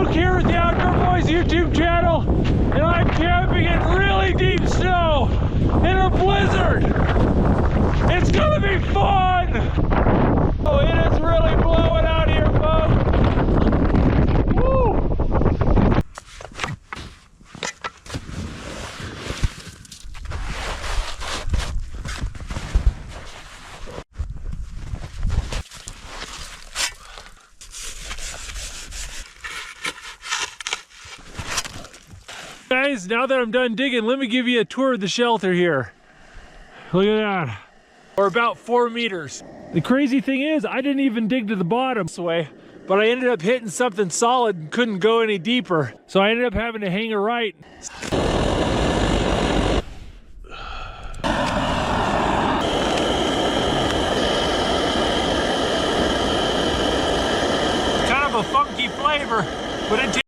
Luke here with the Outdoor Boys YouTube channel, and I'm camping in really deep snow in a blizzard. It's gonna be fun! Oh, it is really blowing out here, folks. Woo! Guys, now that I'm done digging, let me give you a tour of the shelter here. Look at that. We're about 4 meters. The crazy thing is, I didn't even dig to the bottom this way, but I ended up hitting something solid and couldn't go any deeper. So I ended up having to hang a right. Kind of a funky flavor, but it tastes